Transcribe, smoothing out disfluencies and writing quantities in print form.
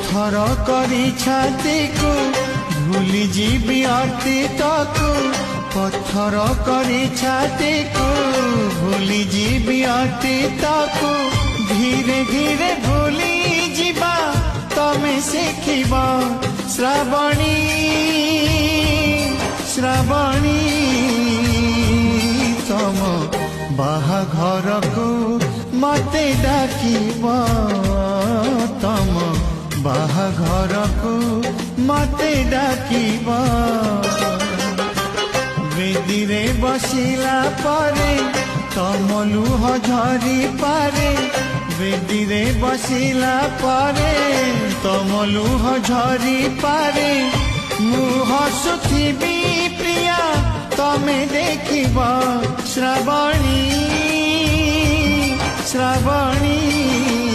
पत्थर करी छाती को भूली जीवी अतीत को पत्थर करी छाती को भूली जीवी अतीत को धीरे धीरे भूली जीवा तमे शिखिबा श्रावणी श्रावणी तम बाहाघर को मते डाकिबा तम बाहाघर को मते डाकिबा वेदी रे बसिला पारे तम लुह झरी पारे वेदी रे बसिला पारे तम लुह झरी पारे मुह सुथिबी प्रिया तमे देखिबा श्रावणी श्रावणी।